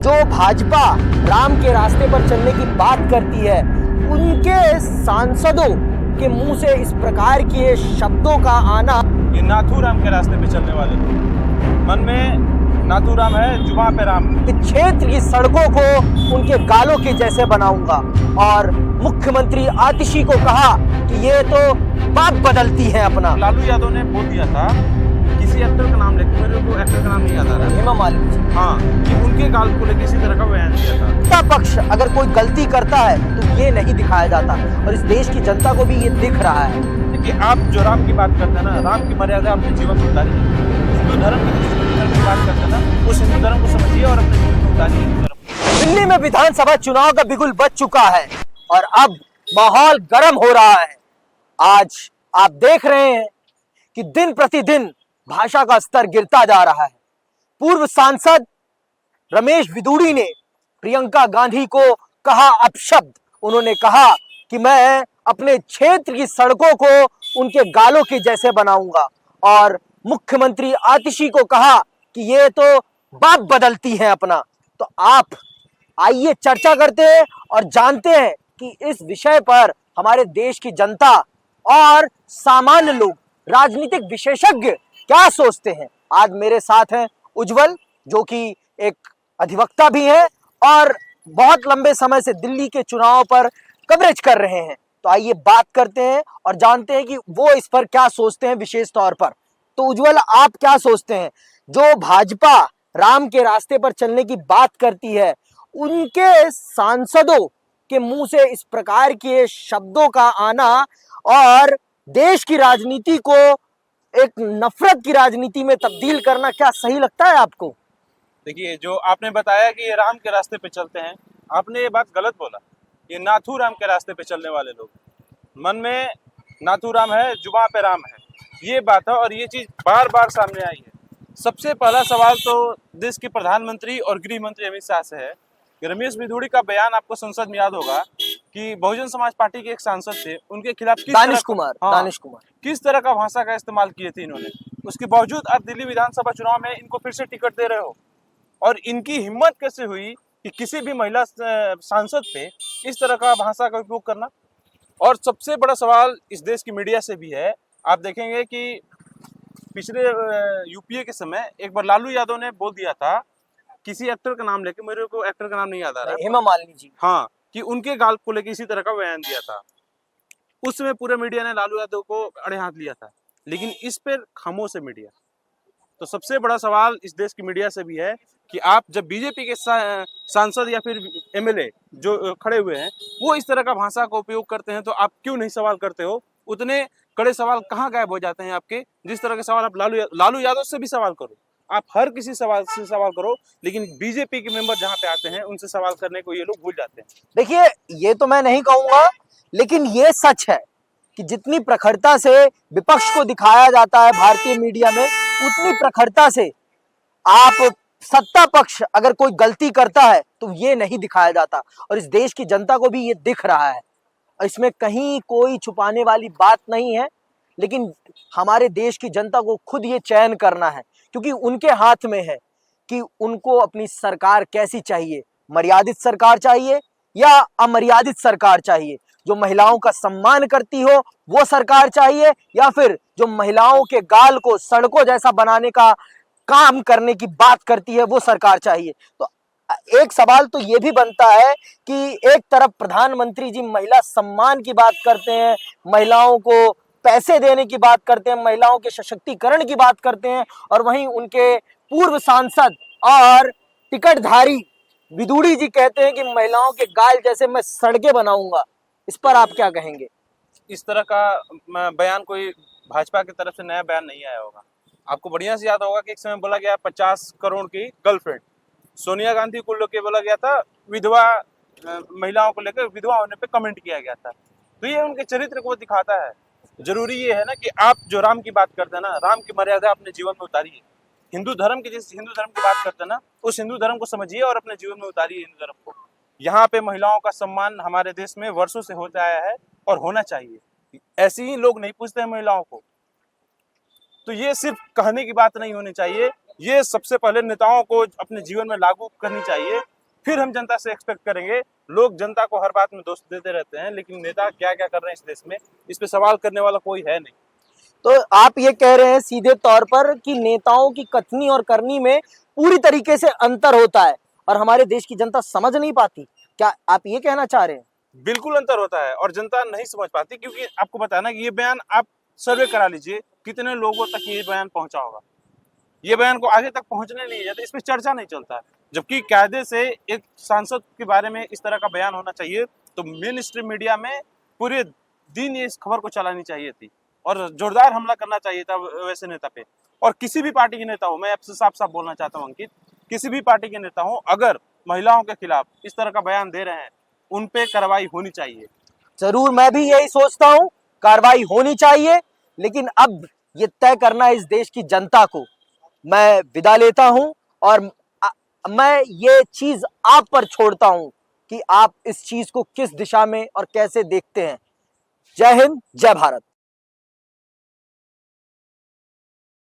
जो भाजपा राम के रास्ते पर चलने की बात करती है, उनके सांसदों के मुंह से इस प्रकार के शब्दों का आना, ये नाथूराम के रास्ते पे चलने वाले लोग, मन में नाथूराम है, जुबान पे राम। इस क्षेत्र की सड़कों को उनके गालों के जैसे बनाऊंगा। और मुख्यमंत्री आतिशी को कहा कि ये तो बात बदलती है अपना। लालू यादव ने बोल दिया था, किसी एक्टर का नाम लेके, मेरे को एक्टर का नाम नहीं याद आ रहा है, हेमा मालिनी, हाँ, कि उनके गाल को लेकर इसी तरह का बयान दिया था। सत्ता पक्ष अगर कोई गलती करता है तो ये नहीं दिखाया जाता, और इस देश की जनता को भी ये दिख रहा है कि आप जो राम की बात करते हैं ना, राम की मर्यादा अपने जीवन में उतारिए। हिंदू धर्म की बात करते हैं ना, उस हिंदू धर्म को समझिए और अपने जीवन में उतारिए हिंदू धर्म। दिल्ली में विधानसभा चुनाव का बिगुल बज चुका है और अब माहौल गर्म हो रहा है। आज आप देख रहे हैं कि दिन प्रतिदिन भाषा का स्तर गिरता जा रहा है। पूर्व सांसद रमेश विदुड़ी ने प्रियंका गांधी को कहा अपशब्द। उन्होंने कहा कि मैं अपने क्षेत्र की सड़कों को उनके गालों के जैसे बनाऊंगा, और मुख्यमंत्री आतिशी को कहा कि ये तो बात बदलती है अपना। तो आप आइए चर्चा करते हैं और जानते हैं कि इस विषय पर हमारे देश की जनता और सामान्य लोग, राजनीतिक विशेषज्ञ क्या सोचते हैं। आज मेरे साथ हैं उज्जवल, जो कि एक अधिवक्ता भी हैं और बहुत लंबे समय से दिल्ली के चुनाव पर कवरेज कर रहे हैं। तो आइए बात करते हैं और जानते हैं कि वो इस पर क्या सोचते हैं विशेष तौर पर। तो उज्जवल, आप क्या सोचते हैं, जो भाजपा राम के रास्ते पर चलने की बात करती है, उनके सांसदों के मुंह से इस प्रकार के शब्दों का आना और देश की राजनीति को एक नफरत की राजनीति में तब्दील करना, क्या सही लगता है आपको? देखिए, जो आपने बताया कि ये राम के रास्ते पे चलते हैं, आपने ये बात गलत बोला। ये नाथूराम के रास्ते पे चलने वाले लोग, मन में नाथूराम है, जुबान पे राम है, ये बात है। और ये चीज बार बार सामने आई है। सबसे पहला सवाल तो देश के प्रधानमंत्री और गृह मंत्री अमित शाह से है कि रमेश विदुड़ी का बयान आपको संसद में याद होगा कि बहुजन समाज पार्टी के एक सांसद थे, उनके खिलाफ दानिश कुमार किस तरह का भाषा का इस्तेमाल किए थे इन्होंने। उसके बावजूद आप दिल्ली विधानसभा चुनाव में इनको फिर से टिकट दे रहे हो। और इनकी हिम्मत कैसे हुई कि किसी भी महिला सांसद पे इस तरह का भाषा का उपयोग करना। और सबसे बड़ा सवाल इस देश की मीडिया से भी है। आप देखेंगे कि पिछले यूपीए के समय एक बार लालू यादव ने बोल दिया था, किसी एक्टर का नाम लेके, मेरे को एक्टर का नाम नहीं याद आ रहा है, हेमा मालिनी जी, हाँ, कि उनके गाल को लेके इसी तरह का बयान दिया था। उस समय पूरे मीडिया ने लालू यादव को अड़े हाथ लिया था, लेकिन इस पर खामोश है मीडिया। तो सबसे बड़ा सवाल इस देश की मीडिया से भी है कि आप जब बीजेपी के सांसद या फिर एमएलए जो खड़े हुए हैं, वो इस तरह का भाषा का उपयोग करते हैं, तो आप क्यों नहीं सवाल करते हो? उतने कड़े सवाल कहाँ गायब हो जाते हैं आपके? जिस तरह के सवाल आप लालू यादव से भी सवाल करो, आप हर किसी सवाल से सवाल करो, लेकिन बीजेपी के मेंबर जहाँ पे आते हैं उनसे सवाल करने को ये लोग भूल जाते हैं। देखिए, ये तो मैं नहीं कहूंगा, लेकिन ये सच है कि जितनी प्रखरता से विपक्ष को दिखाया जाता है भारतीय मीडिया में, उतनी प्रखरता से आप सत्ता पक्ष अगर कोई गलती करता है तो ये नहीं दिखाया जाता, और इस देश की जनता को भी ये दिख रहा है। इसमें कहीं कोई छुपाने वाली बात नहीं है, लेकिन हमारे देश की जनता को खुद ये चयन करना है, क्योंकि उनके हाथ में है कि उनको अपनी सरकार कैसी चाहिए। मर्यादित सरकार चाहिए या अमर्यादित सरकार चाहिए, जो महिलाओं का सम्मान करती हो वो सरकार चाहिए, या फिर जो महिलाओं के गाल को सड़कों जैसा बनाने का काम करने की बात करती है वो सरकार चाहिए। तो एक सवाल तो ये भी बनता है कि एक तरफ प्रधानमंत्री जी महिला सम्मान की बात करते हैं, महिलाओं को पैसे देने की बात करते हैं, महिलाओं के सशक्तिकरण की बात करते हैं, और वहीं उनके पूर्व सांसद और टिकटधारी विदुड़ी जी कहते हैं कि महिलाओं के गाल जैसे मैं सड़कें बनाऊंगा। इस पर आप क्या कहेंगे? इस तरह का बयान कोई भाजपा की तरफ से नया बयान नहीं आया होगा। आपको बढ़िया से याद होगा कि एक समय बोला गया 50 करोड़ की गर्लफ्रेंड, सोनिया गांधी को लेकर बोला गया था, विधवा महिलाओं को लेकर विधवा होने पे कमेंट किया गया था। तो ये उनके चरित्र को दिखाता है। जरूरी ये है ना कि आप जो राम की बात करते हैं ना, राम की मर्यादा अपने जीवन में उतारिए। हिंदू धर्म की, जिस हिंदू धर्म की बात करते हैं ना, उस हिंदू धर्म को समझिए और अपने जीवन में उतारिए हिंदू धर्म को। यहाँ पे महिलाओं का सम्मान हमारे देश में वर्षों से होता आया है और होना चाहिए। ऐसे ही लोग नहीं पूछते हैं महिलाओं को। तो ये सिर्फ कहने की बात नहीं होनी चाहिए, ये सबसे पहले नेताओं को अपने जीवन में लागू करनी चाहिए, फिर हम जनता से एक्सपेक्ट करेंगे। लोग जनता को हर बात में दोष देते रहते हैं, लेकिन नेता क्या क्या कर रहे हैं इस देश में, इस पे सवाल करने वाला कोई है नहीं। तो आप ये कह रहे हैं सीधे तौर पर कि नेताओं की कथनी और करनी में पूरी तरीके से अंतर होता है और हमारे देश की जनता समझ नहीं पाती, क्या आप ये कहना चाह रहे हैं? बिल्कुल अंतर होता है और जनता नहीं समझ पाती, क्योंकि आपको बताना कि ये बयान आप सर्वे करा लीजिए, कितने लोगों तक ये बयान पहुंचा होगा। ये बयान को आगे तक पहुंचने नहीं जाते, इस पर चर्चा नहीं चलता है। जबकि कायदे से एक सांसद के बारे में इस तरह का बयान होना चाहिए तो मेन स्ट्रीम मीडिया में पूरे दिन ये इस खबर को चलानी चाहिए थी और जोरदार हमला करना चाहिए था वैसे नेता पे। और किसी भी पार्टी के नेता हो, मैं आपसे साफ साफ बोलना चाहता हूँ अंकित, किसी भी पार्टी के नेता हो, अगर महिलाओं के खिलाफ इस तरह का बयान दे रहे हैं, उन पे कार्रवाई होनी चाहिए। जरूर, मैं भी यही सोचता हूं, कार्रवाई होनी चाहिए, लेकिन अब ये तय करना इस देश की जनता को। मैं विदा लेता हूं और मैं ये चीज आप पर छोड़ता हूं कि आप इस चीज को किस दिशा में और कैसे देखते हैं। जय हिंद, जय भारत।